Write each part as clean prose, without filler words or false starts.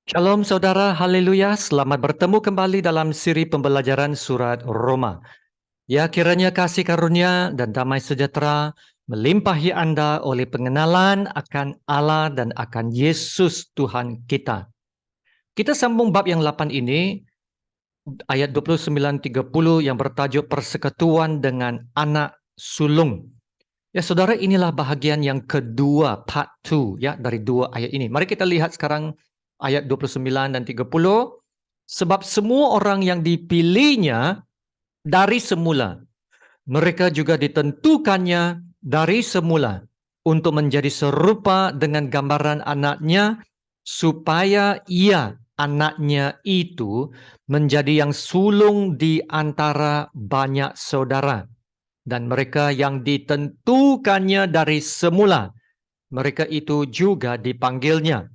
Shalom saudara, haleluya. Selamat bertemu kembali dalam siri pembelajaran surat Roma. Ya, kiranya kasih karunia dan damai sejahtera melimpahi Anda oleh pengenalan akan Allah dan akan Yesus Tuhan kita. Kita sambung bab yang 8 ini, ayat 29-30 yang bertajuk persekutuan dengan anak sulung. Ya saudara, inilah bahagian yang kedua, part 2 ya, dari dua ayat ini. Mari kita lihat sekarang ayat 29 dan 30. Sebab semua orang yang dipilihnya dari semula, mereka juga ditentukannya dari semula untuk menjadi serupa dengan gambaran anaknya, supaya ia, anaknya itu, menjadi yang sulung di antara banyak saudara. Dan mereka yang ditentukannya dari semula, mereka itu juga dipanggilnya.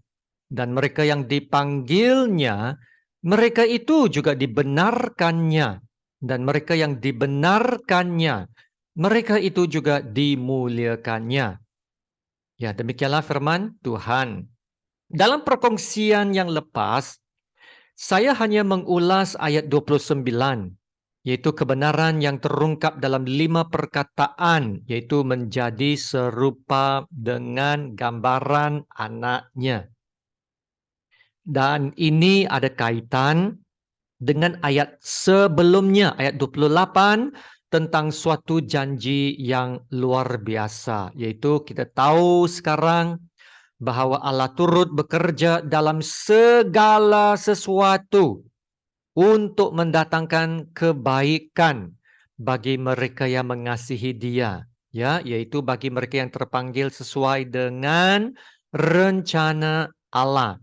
Dan mereka yang dipanggilnya, mereka itu juga dibenarkannya. Dan mereka yang dibenarkannya, mereka itu juga dimuliakannya. Ya, demikianlah firman Tuhan. Dalam perkongsian yang lepas, saya hanya mengulas ayat 29, yaitu kebenaran yang terungkap dalam 5 perkataan, yaitu menjadi serupa dengan gambaran anaknya. Dan ini ada kaitan dengan ayat sebelumnya, ayat 28, tentang suatu janji yang luar biasa. Yaitu kita tahu sekarang bahwa Allah turut bekerja dalam segala sesuatu untuk mendatangkan kebaikan bagi mereka yang mengasihi Dia, ya, yaitu bagi mereka yang terpanggil sesuai dengan rencana Allah.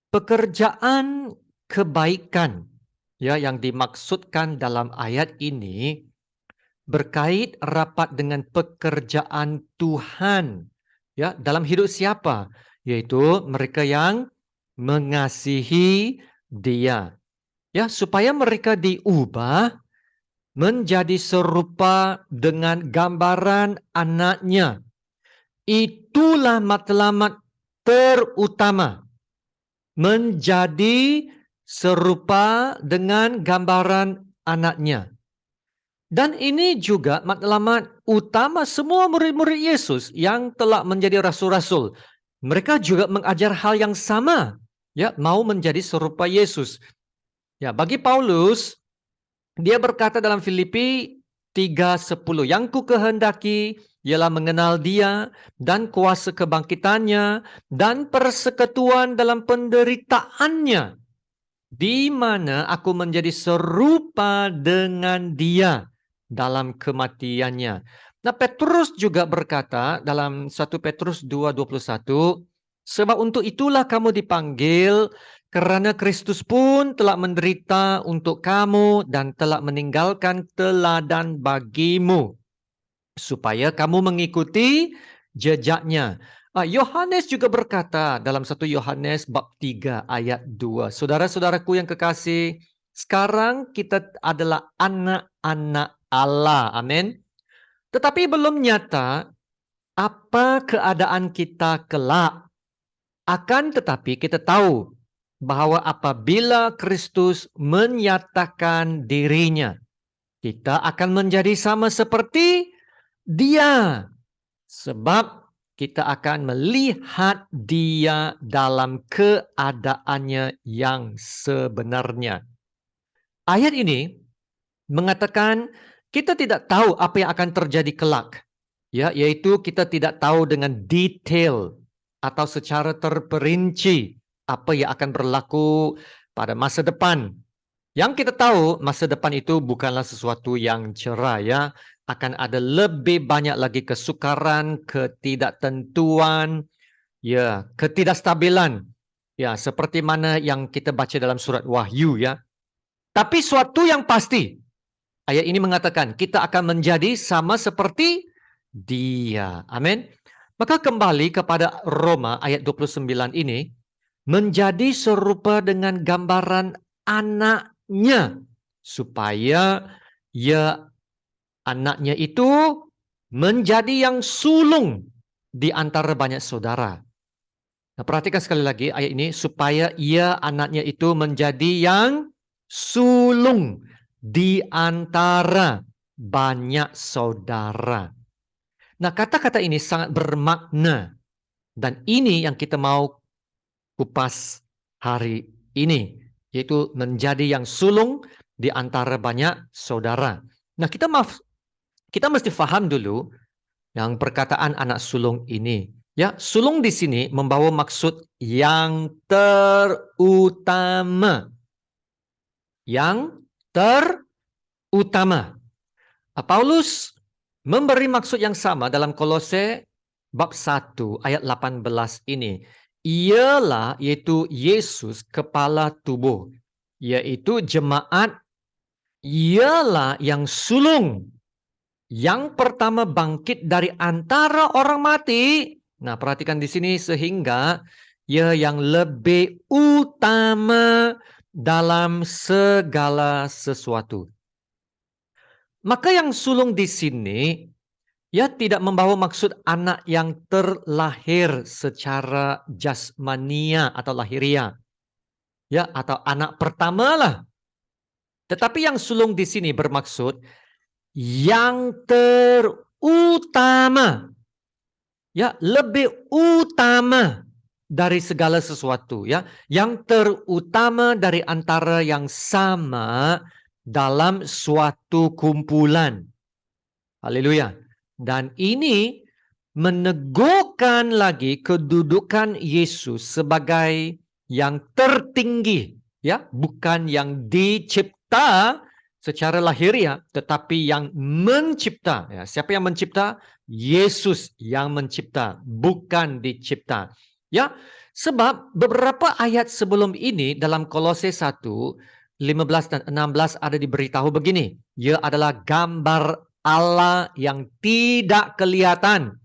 Pekerjaan kebaikan ya yang dimaksudkan dalam ayat ini berkait rapat dengan pekerjaan Tuhan ya dalam hidup siapa? Yaitu mereka yang mengasihi Dia. Ya, supaya mereka diubah menjadi serupa dengan gambaran anaknya. Itulah matlamat terutama. Menjadi serupa dengan gambaran anaknya. Dan ini juga matlamat utama semua murid-murid Yesus yang telah menjadi rasul-rasul. Mereka juga mengajar hal yang sama, ya, mau menjadi serupa Yesus. Ya, bagi Paulus, dia berkata dalam Filipi 3:10, yang ku kehendaki ialah mengenal Dia dan kuasa kebangkitannya dan persekutuan dalam penderitaannya, di mana aku menjadi serupa dengan Dia dalam kematiannya. Nah, Petrus juga berkata dalam 1 Petrus 2:21, sebab untuk itulah kamu dipanggil, kerana Kristus pun telah menderita untuk kamu dan telah meninggalkan teladan bagimu, supaya kamu mengikuti jejaknya. Yohanes juga berkata dalam 1 Yohanes bab 3 ayat 2. Saudara-saudaraku yang kekasih, sekarang kita adalah anak-anak Allah. Amin. Tetapi belum nyata apa keadaan kita kelak. Akan tetapi kita tahu bahwa apabila Kristus menyatakan dirinya, kita akan menjadi sama seperti Dia. Sebab kita akan melihat Dia dalam keadaannya yang sebenarnya. Ayat ini mengatakan kita tidak tahu apa yang akan terjadi kelak. Ya, yaitu kita tidak tahu dengan detail atau secara terperinci apa yang akan berlaku pada masa depan. Yang kita tahu masa depan itu bukanlah sesuatu yang cerah ya. Akan ada lebih banyak lagi kesukaran, ketidaktentuan, ya, ketidakstabilan. Ya, seperti mana yang kita baca dalam surat Wahyu ya. Tapi suatu yang pasti, ayat ini mengatakan kita akan menjadi sama seperti Dia. Amin. Maka kembali kepada Roma ayat 29 ini, menjadi serupa dengan gambaran anaknya, supaya ya anaknya itu menjadi yang sulung di antara banyak saudara. Nah, perhatikan sekali lagi ayat ini, supaya ia anaknya itu menjadi yang sulung di antara banyak saudara. Nah, kata-kata ini sangat bermakna, dan ini yang kita mau kupas hari ini, yaitu menjadi yang sulung di antara banyak saudara. Nah, kita mesti faham dulu yang perkataan anak sulung ini. Ya, sulung di sini membawa maksud yang terutama. Yang terutama. Paulus memberi maksud yang sama dalam Kolose bab 1 ayat 18 ini. Ialah, yaitu Yesus kepala tubuh, yaitu jemaat, ialah yang sulung, yang pertama bangkit dari antara orang mati. Nah, perhatikan di sini, sehingga ia yang lebih utama dalam segala sesuatu. Maka yang sulung di sini, ya, tidak membawa maksud anak yang terlahir secara jasmania atau lahiria, ya, atau anak pertama lah. Tetapi yang sulung di sini bermaksud yang terutama, ya, lebih utama dari segala sesuatu, ya, yang terutama dari antara yang sama dalam suatu kumpulan. Haleluya. Dan ini meneguhkan lagi kedudukan Yesus sebagai yang tertinggi, ya, bukan yang dicipta secara lahiriah, tetapi yang mencipta. Ya, siapa yang mencipta? Yesus yang mencipta, bukan dicipta. Ya, sebab beberapa ayat sebelum ini dalam Kolose 1, 15 dan 16 ada diberitahu begini. Ia adalah gambar Allah yang tidak kelihatan.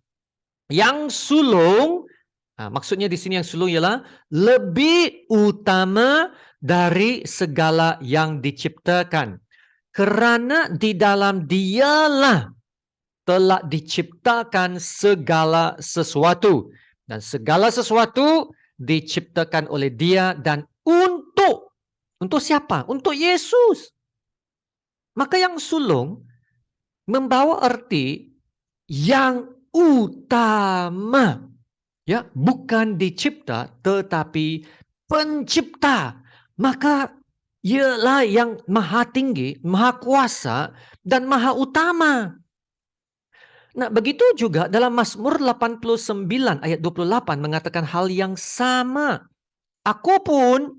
Yang sulung, nah, maksudnya di sini yang sulung ialah lebih utama dari segala yang diciptakan. Karena di dalam dialah telah diciptakan segala sesuatu. Dan segala sesuatu diciptakan oleh Dia dan untuk siapa? Untuk Yesus. Maka yang sulung membawa arti yang utama. Ya, bukan dicipta tetapi pencipta. Maka ialah yang maha tinggi, maha kuasa, dan maha utama. Nah, begitu juga dalam Mazmur 89 ayat 28 mengatakan hal yang sama. Aku pun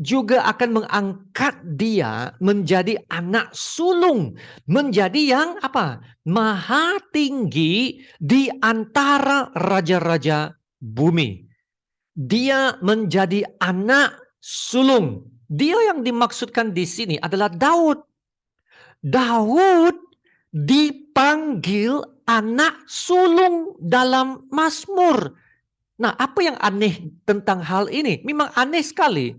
juga akan mengangkat dia menjadi anak sulung, menjadi yang apa? Maha tinggi di antara raja-raja bumi. Dia menjadi anak sulung. Dia yang dimaksudkan di sini adalah Daud. Daud dipanggil anak sulung dalam Mazmur. Nah, apa yang aneh tentang hal ini? Memang aneh sekali.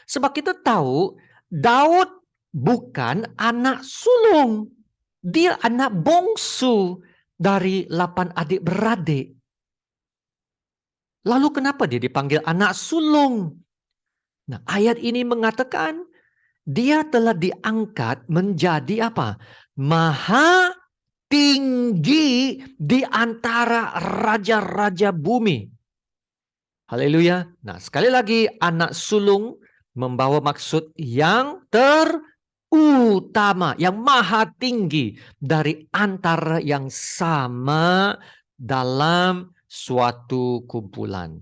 Sebab kita tahu Daud bukan anak sulung. Dia anak bongsu dari 8 adik-beradik. Lalu kenapa dia dipanggil anak sulung? Nah, ayat ini mengatakan dia telah diangkat menjadi apa? Maha tinggi di antara raja-raja bumi. Haleluya. Nah, sekali lagi anak sulung membawa maksud yang terutama, yang maha tinggi dari antara yang sama dalam suatu kumpulan.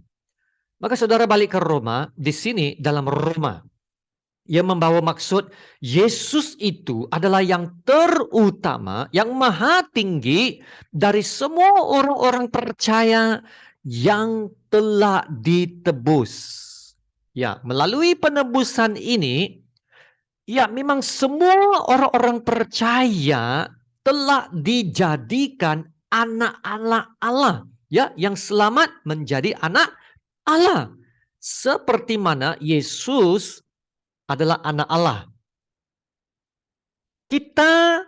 Maka saudara balik ke Roma, di sini dalam Roma, ia membawa maksud Yesus itu adalah yang terutama, yang maha tinggi dari semua orang-orang percaya yang telah ditebus. Ya, melalui penebusan ini, ya, memang semua orang-orang percaya telah dijadikan anak-anak Allah, ya, yang selamat menjadi anak Allah. Seperti mana Yesus adalah anak Allah. Kita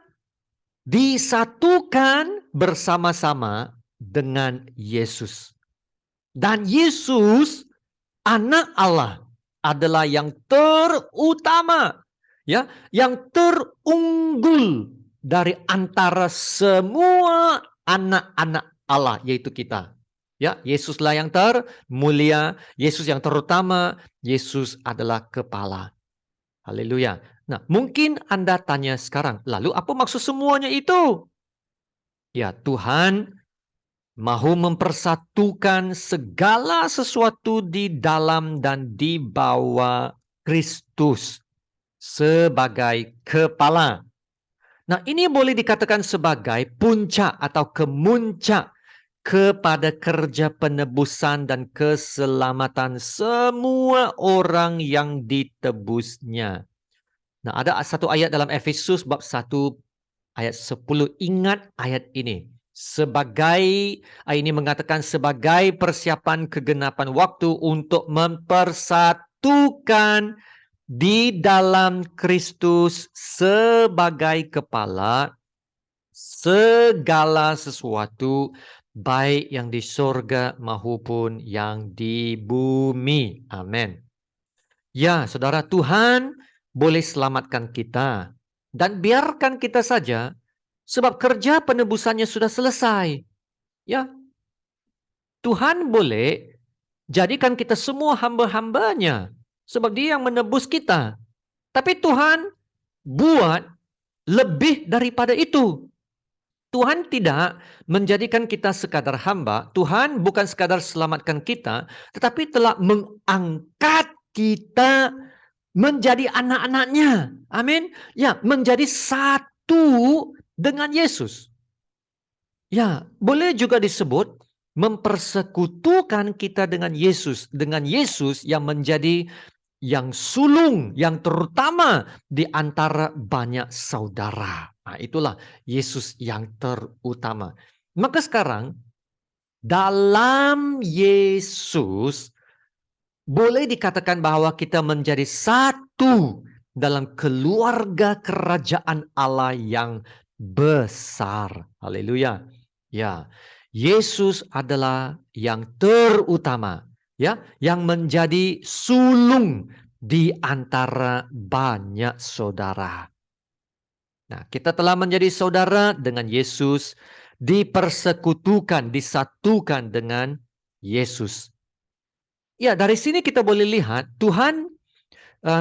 disatukan bersama-sama dengan Yesus. Dan Yesus Anak Allah adalah yang terutama, ya, yang terunggul dari antara semua anak-anak Allah, yaitu kita. Ya, Yesuslah yang termulia, Yesus yang terutama, Yesus adalah kepala. Haleluya. Nah, mungkin Anda tanya sekarang, lalu apa maksud semuanya itu? Ya, Tuhan mahu mempersatukan segala sesuatu di dalam dan di bawah Kristus sebagai kepala. Nah, ini boleh dikatakan sebagai puncak atau kemuncak kepada kerja penebusan dan keselamatan semua orang yang ditebusnya. Nah, ada satu ayat dalam Efesus bab 1 ayat 10. Ingat ayat ini. Ini mengatakan sebagai persiapan kegenapan waktu untuk mempersatukan di dalam Kristus sebagai kepala segala sesuatu, baik yang di sorga maupun yang di bumi. Amin. Ya, saudara, Tuhan boleh selamatkan kita. Dan biarkan kita saja, sebab kerja penebusannya sudah selesai. Ya, Tuhan boleh jadikan kita semua hamba-hambanya. Sebab dia yang menebus kita. Tapi Tuhan buat lebih daripada itu. Tuhan tidak menjadikan kita sekadar hamba. Tuhan bukan sekadar selamatkan kita, tetapi telah mengangkat kita menjadi anak-anaknya. Amin. Ya, menjadi satu dengan Yesus. Ya, boleh juga disebut mempersekutukan kita dengan Yesus. Dengan Yesus yang menjadi yang sulung, yang terutama di antara banyak saudara. Nah, itulah Yesus yang terutama. Maka sekarang, dalam Yesus, boleh dikatakan bahwa kita menjadi satu dalam keluarga kerajaan Allah yang besar. Haleluya. Ya, Yesus adalah yang terutama, ya, yang menjadi sulung di antara banyak saudara. Nah, kita telah menjadi saudara dengan Yesus, dipersekutukan, disatukan dengan Yesus. Ya, dari sini kita boleh lihat Tuhan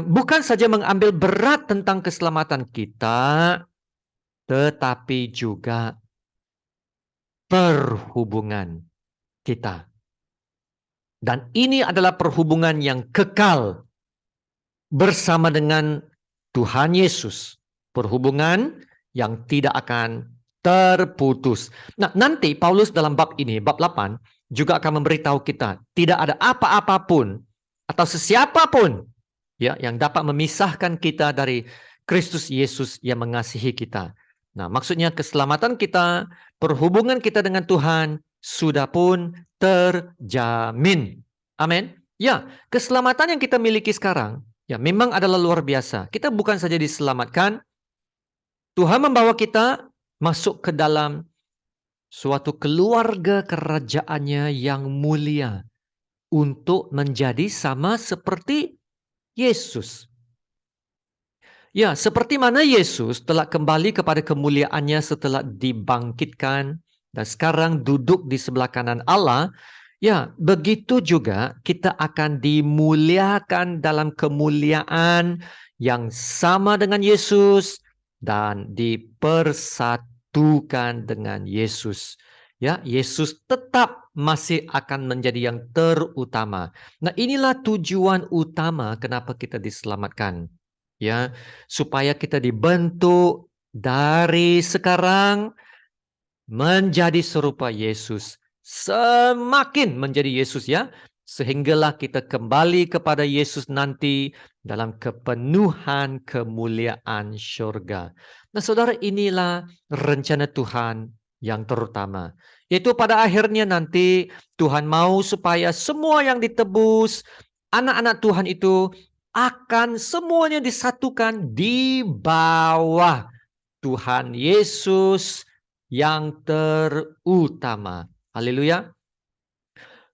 bukan saja mengambil berat tentang keselamatan kita, tetapi juga perhubungan kita. Dan ini adalah perhubungan yang kekal bersama dengan Tuhan Yesus. Perhubungan yang tidak akan terputus. Nah, nanti Paulus dalam bab ini, bab 8, juga akan memberitahu kita, tidak ada apa-apapun atau sesiapapun ya yang dapat memisahkan kita dari Kristus Yesus yang mengasihi kita. Nah, maksudnya keselamatan kita, perhubungan kita dengan Tuhan sudah pun terjamin. Amin. Ya, keselamatan yang kita miliki sekarang ya memang adalah luar biasa. Kita bukan saja diselamatkan, Tuhan membawa kita masuk ke dalam suatu keluarga kerajaannya yang mulia untuk menjadi sama seperti Yesus. Ya, seperti mana Yesus telah kembali kepada kemuliaannya setelah dibangkitkan dan sekarang duduk di sebelah kanan Allah, ya, begitu juga kita akan dimuliakan dalam kemuliaan yang sama dengan Yesus dan dipersatukan dengan Yesus. Ya, Yesus tetap masih akan menjadi yang terutama. Nah, inilah tujuan utama kenapa kita diselamatkan. Ya, supaya kita dibentuk dari sekarang menjadi serupa Yesus. Semakin menjadi Yesus ya, sehinggalah kita kembali kepada Yesus nanti dalam kepenuhan kemuliaan syurga. Nah, saudara, inilah rencana Tuhan yang terutama. Yaitu pada akhirnya nanti Tuhan mau supaya semua yang ditebus, anak-anak Tuhan itu akan semuanya disatukan di bawah Tuhan Yesus yang terutama. Haleluya.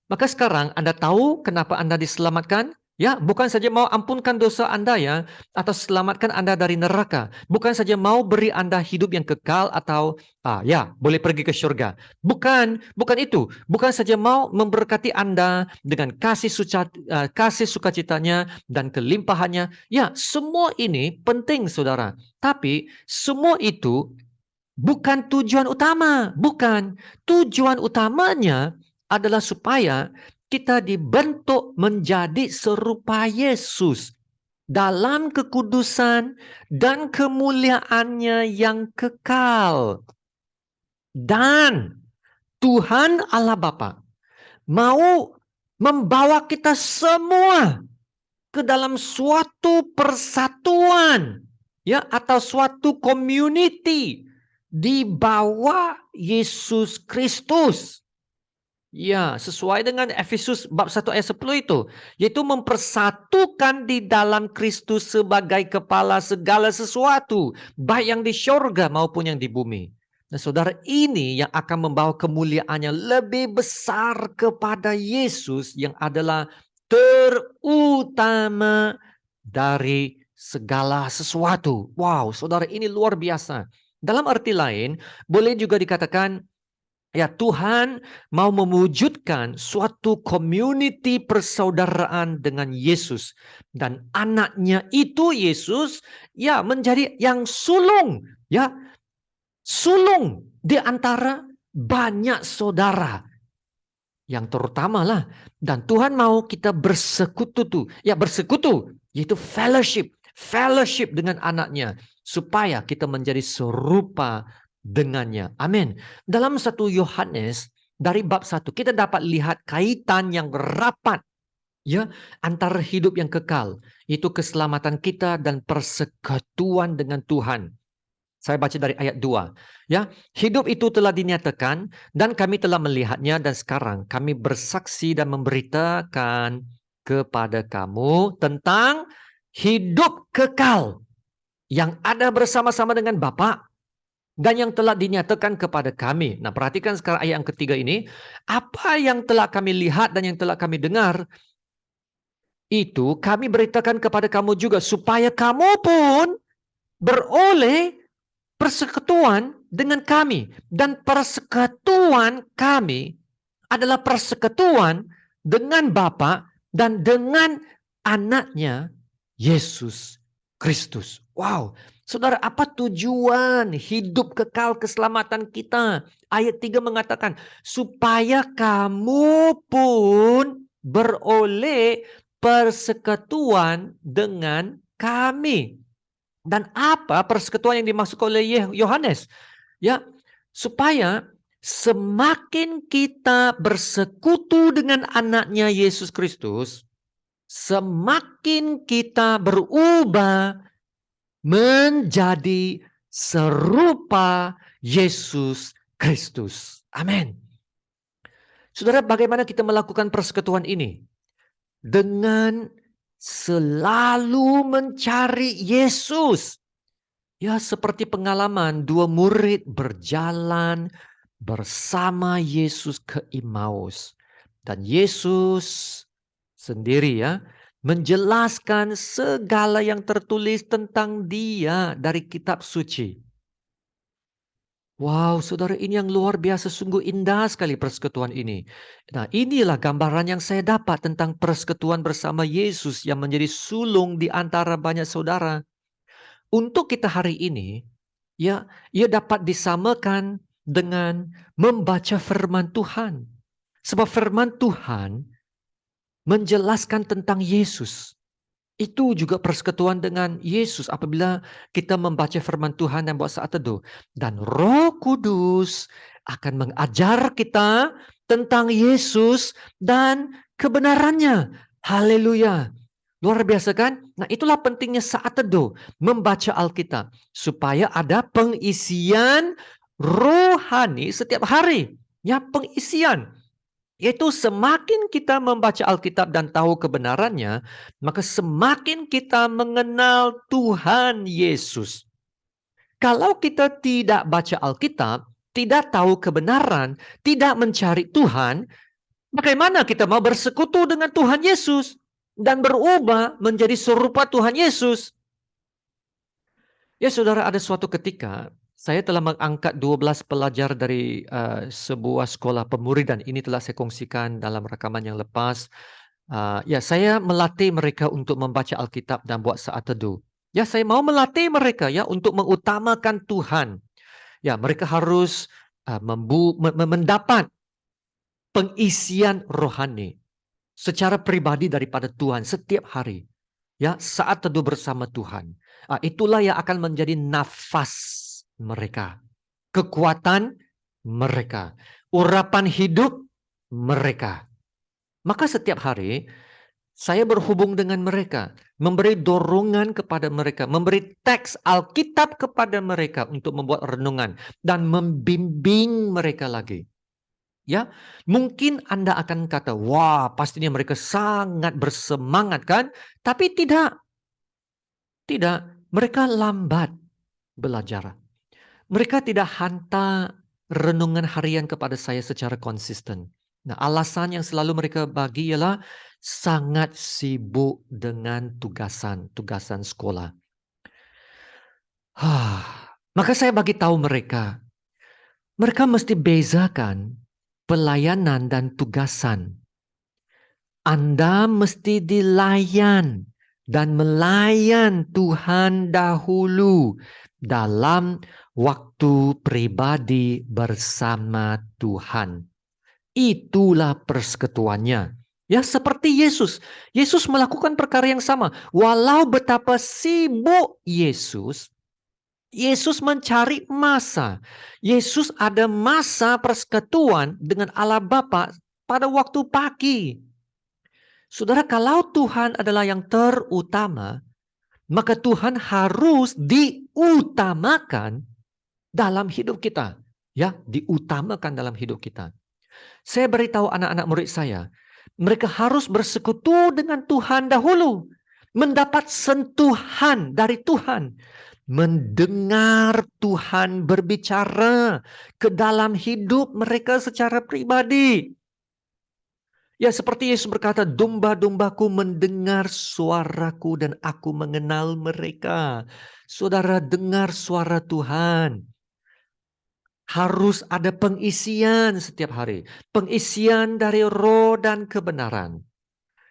Maka sekarang Anda tahu kenapa Anda diselamatkan? Ya, bukan saja mau ampunkan dosa Anda ya, atau selamatkan Anda dari neraka. Bukan saja mau beri Anda hidup yang kekal atau ya, boleh pergi ke surga. Bukan itu. Bukan saja mau memberkati Anda dengan kasih sukacitanya dan kelimpahannya. Ya, semua ini penting saudara. Tapi semua itu bukan tujuan utama. Bukan. Tujuan utamanya adalah supaya kita dibentuk menjadi serupa Yesus dalam kekudusan dan kemuliaannya yang kekal. Dan Tuhan Allah Bapa mau membawa kita semua ke dalam suatu persatuan, ya, atau suatu community di bawah Yesus Kristus. Ya, sesuai dengan Efesus bab 1 ayat 10 itu, yaitu mempersatukan di dalam Kristus sebagai kepala segala sesuatu, baik yang di syurga maupun yang di bumi. Nah, saudara, ini yang akan membawa kemuliaannya lebih besar kepada Yesus yang adalah terutama dari segala sesuatu. Wow, saudara, ini luar biasa. Dalam arti lain, boleh juga dikatakan ya, Tuhan mau mewujudkan suatu community persaudaraan dengan Yesus. Dan anaknya itu Yesus ya menjadi yang sulung. Ya, sulung di antara banyak saudara. Yang terutama lah. Dan Tuhan mau kita bersekutu tuh. Ya, bersekutu. Yaitu fellowship. Fellowship dengan anaknya. Supaya kita menjadi serupa dengannya. Amin. Dalam 1 Yohanes dari bab 1 kita dapat lihat kaitan yang rapat ya antara hidup yang kekal, itu keselamatan kita dan persekutuan dengan Tuhan. Saya baca dari ayat 2. Ya, hidup itu telah dinyatakan dan kami telah melihatnya dan sekarang kami bersaksi dan memberitakan kepada kamu tentang hidup kekal yang ada bersama-sama dengan Bapa dan yang telah dinyatakan kepada kami. Nah, perhatikan sekarang ayat yang ketiga ini. Apa yang telah kami lihat dan yang telah kami dengar, itu kami beritakan kepada kamu juga. Supaya kamu pun beroleh persekutuan dengan kami. Dan persekutuan kami adalah persekutuan dengan Bapa dan dengan anaknya Yesus Kristus. Wow, saudara, apa tujuan hidup kekal keselamatan kita? Ayat 3 mengatakan, supaya kamu pun beroleh persekutuan dengan kami. Dan apa persekutuan yang dimaksud oleh Yohanes? Ya, supaya semakin kita bersekutu dengan anaknya Yesus Kristus, semakin kita berubah menjadi serupa Yesus Kristus. Amin. Saudara, bagaimana kita melakukan persekutuan ini? Dengan selalu mencari Yesus. Ya, seperti pengalaman dua murid berjalan bersama Yesus ke Emmaus. Dan Yesus sendiri ya menjelaskan segala yang tertulis tentang dia dari kitab suci. Wow, saudara, ini yang luar biasa, sungguh indah sekali persekutuan ini. Nah, inilah gambaran yang saya dapat tentang persekutuan bersama Yesus yang menjadi sulung di antara banyak saudara. Untuk kita hari ini, ya, ia dapat disamakan dengan membaca firman Tuhan. Sebab firman Tuhan menjelaskan tentang Yesus. Itu juga persekutuan dengan Yesus apabila kita membaca firman Tuhan dan buat saat teduh. Dan Roh Kudus akan mengajar kita tentang Yesus dan kebenarannya. Haleluya. Luar biasa kan? Nah, itulah pentingnya saat teduh, membaca Alkitab. Supaya ada pengisian rohani setiap hari. Ya, pengisian. Yaitu semakin kita membaca Alkitab dan tahu kebenarannya, maka semakin kita mengenal Tuhan Yesus. Kalau kita tidak baca Alkitab, tidak tahu kebenaran, tidak mencari Tuhan, Bagaimana kita mau bersekutu dengan Tuhan Yesus dan berubah menjadi serupa Tuhan Yesus? Ya saudara, ada suatu ketika saya telah mengangkat 12 pelajar dari sebuah sekolah pemuridan. Ini telah saya kongsikan dalam rekaman yang lepas. Ya, saya melatih mereka untuk membaca Alkitab dan buat saat teduh. Ya, saya mau melatih mereka ya untuk mengutamakan Tuhan. Ya, mereka harus mendapat pengisian rohani secara pribadi daripada Tuhan setiap hari. Ya, saat teduh bersama Tuhan. Itulah yang akan menjadi nafas mereka, kekuatan mereka, urapan hidup mereka. Maka setiap hari saya berhubung dengan mereka, memberi dorongan kepada mereka, memberi teks Alkitab kepada mereka untuk membuat renungan dan membimbing mereka lagi. Ya, mungkin Anda akan kata, wah, pastinya mereka sangat bersemangat kan? Tapi tidak. Tidak, mereka lambat belajar. Mereka tidak hantar renungan harian kepada saya secara konsisten. Nah, alasan yang selalu mereka bagi ialah sangat sibuk dengan tugasan sekolah. Maka saya bagi tahu mereka mesti bezakan pelayanan dan tugasan. Anda mesti dilayan dan melayan Tuhan dahulu dalam waktu pribadi bersama Tuhan. Itulah persekutuannya. Ya, seperti Yesus. Yesus melakukan perkara yang sama. Walau betapa sibuk Yesus, Yesus mencari masa. Yesus ada masa persekutuan dengan Allah Bapa pada waktu pagi. Saudara, kalau Tuhan adalah yang terutama, maka Tuhan harus diutamakan dalam hidup kita. Ya, diutamakan dalam hidup kita. Saya beritahu anak-anak murid saya, mereka harus bersekutu dengan Tuhan dahulu. Mendapat sentuhan dari Tuhan. Mendengar Tuhan berbicara ke dalam hidup mereka secara pribadi. Ya, seperti Yesus berkata, domba-dombaku mendengar suaraku dan aku mengenal mereka. Saudara, dengar suara Tuhan. Harus ada pengisian setiap hari. Pengisian dari roh dan kebenaran.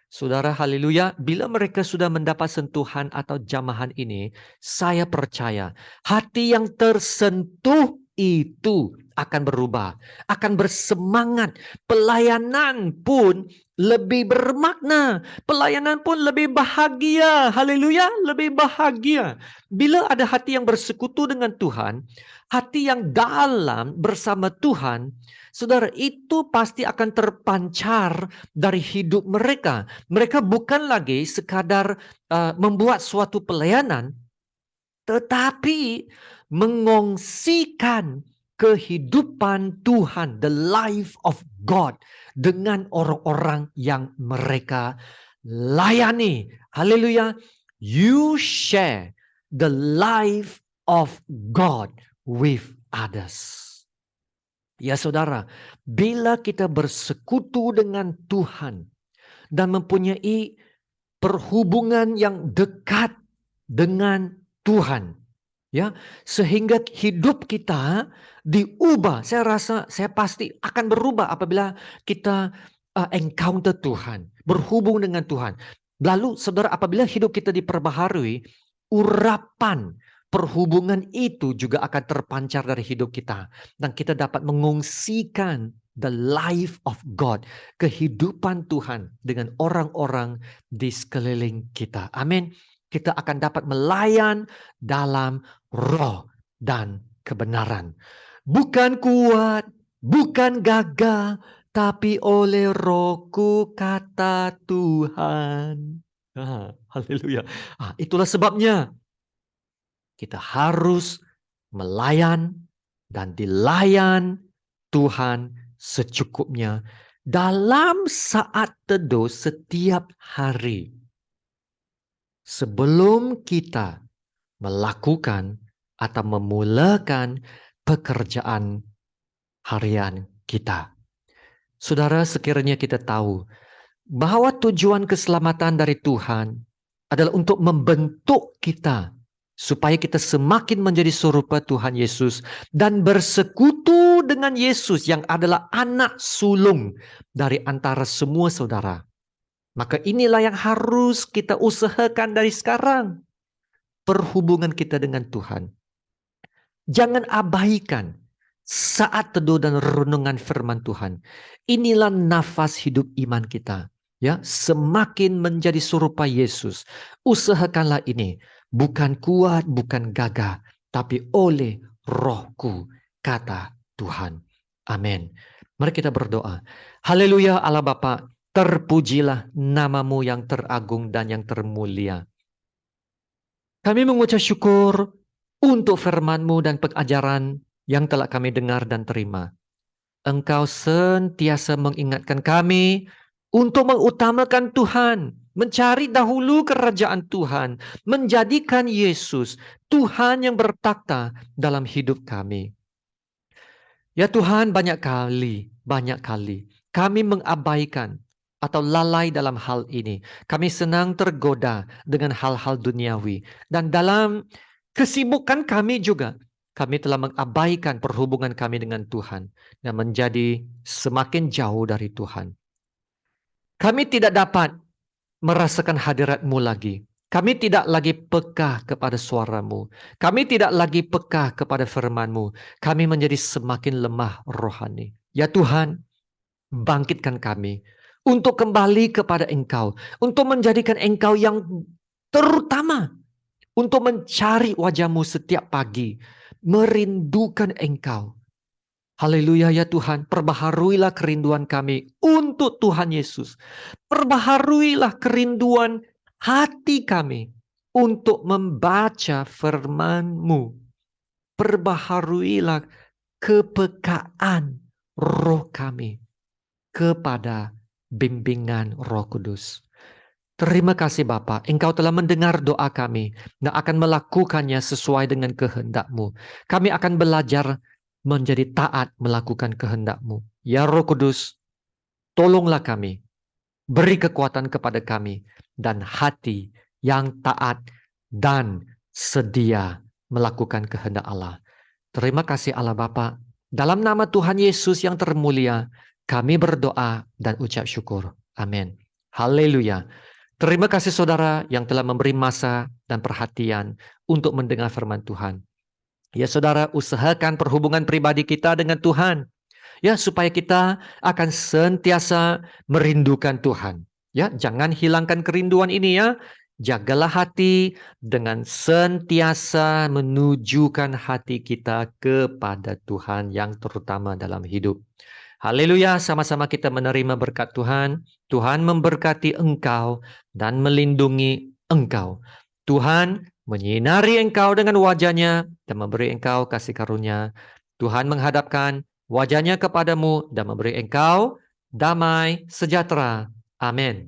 Saudara, haleluya, bila mereka sudah mendapat sentuhan atau jamahan ini, saya percaya hati yang tersentuh itu akan berubah, akan bersemangat. Pelayanan pun lebih bermakna, pelayanan pun lebih bahagia. Haleluya, lebih bahagia. Bila ada hati yang bersekutu dengan Tuhan, hati yang dalam bersama Tuhan, saudara, itu pasti akan terpancar dari hidup mereka. Mereka bukan lagi sekadar membuat suatu pelayanan, tetapi mengongsikan kehidupan Tuhan, the life of God, dengan orang-orang yang mereka layani. Haleluya. You share the life of God with others. Ya saudara, bila kita bersekutu dengan Tuhan dan mempunyai perhubungan yang dekat dengan Tuhan, ya, sehingga hidup kita diubah. Saya rasa, saya pasti akan berubah apabila kita encounter Tuhan, berhubung dengan Tuhan. Lalu saudara, apabila hidup kita diperbaharui, urapan perhubungan itu juga akan terpancar dari hidup kita. Dan kita dapat mengungsikan the life of God, kehidupan Tuhan dengan orang-orang di sekeliling kita. Amin. Kita akan dapat melayan dalam roh dan kebenaran. Bukan kuat, bukan gagah, tapi oleh rohku, kata Tuhan. Haleluya. Itulah sebabnya kita harus melayan dan dilayan Tuhan secukupnya dalam saat teduh setiap hari. Sebelum kita melakukan atau memulakan pekerjaan harian kita. Saudara, sekiranya kita tahu bahwa tujuan keselamatan dari Tuhan adalah untuk membentuk kita supaya kita semakin menjadi serupa Tuhan Yesus dan bersekutu dengan Yesus yang adalah anak sulung dari antara semua saudara. Maka inilah yang harus kita usahakan dari sekarang. Perhubungan kita dengan Tuhan. Jangan abaikan saat teduh dan renungan firman Tuhan. Inilah nafas hidup iman kita. Ya, semakin menjadi serupa Yesus. Usahakanlah ini. Bukan kuat, bukan gagah. Tapi oleh rohku, kata Tuhan. Amin. Mari kita berdoa. Haleluya Allah Bapa. Terpujilah namamu yang teragung dan yang termulia. Kami mengucap syukur untuk firman-Mu dan pengajaran yang telah kami dengar dan terima. Engkau sentiasa mengingatkan kami untuk mengutamakan Tuhan, mencari dahulu kerajaan Tuhan, menjadikan Yesus Tuhan yang bertakhta dalam hidup kami. Ya Tuhan, banyak kali kami mengabaikan atau lalai dalam hal ini. Kami senang tergoda dengan hal-hal duniawi. Dan dalam kesibukan kami juga, kami telah mengabaikan perhubungan kami dengan Tuhan dan menjadi semakin jauh dari Tuhan. Kami tidak dapat merasakan hadirat-Mu lagi. Kami tidak lagi peka kepada suara-Mu. Kami tidak lagi peka kepada firman-Mu. Kami menjadi semakin lemah rohani. Ya Tuhan, bangkitkan kami untuk kembali kepada Engkau. Untuk menjadikan Engkau yang terutama. Untuk mencari wajah-Mu setiap pagi. Merindukan Engkau. Haleluya ya Tuhan, perbaharuilah kerinduan kami untuk Tuhan Yesus. Perbaharuilah kerinduan hati kami untuk membaca firman-Mu. Perbaharuilah kepekaan roh kami kepada bimbingan Roh Kudus. Terima kasih Bapa, Engkau telah mendengar doa kami dan akan melakukannya sesuai dengan kehendak-Mu. Kami akan belajar menjadi taat melakukan kehendak-Mu. Ya Roh Kudus, tolonglah kami. Beri kekuatan kepada kami dan hati yang taat dan sedia melakukan kehendak Allah. Terima kasih Allah Bapa. Dalam nama Tuhan Yesus yang termulia, kami berdoa dan ucap syukur. Amin. Haleluya. Terima kasih saudara yang telah memberi masa dan perhatian untuk mendengar firman Tuhan. Ya saudara, usahakan perhubungan pribadi kita dengan Tuhan. Ya, supaya kita akan sentiasa merindukan Tuhan. Ya, jangan hilangkan kerinduan ini ya. Jagalah hati dengan sentiasa menunjukkan hati kita kepada Tuhan yang terutama dalam hidup. Haleluya, sama-sama kita menerima berkat Tuhan. Tuhan memberkati engkau dan melindungi engkau. Tuhan menyinari engkau dengan wajahnya dan memberi engkau kasih karunia. Tuhan menghadapkan wajahnya kepadamu dan memberi engkau damai sejahtera. Amin.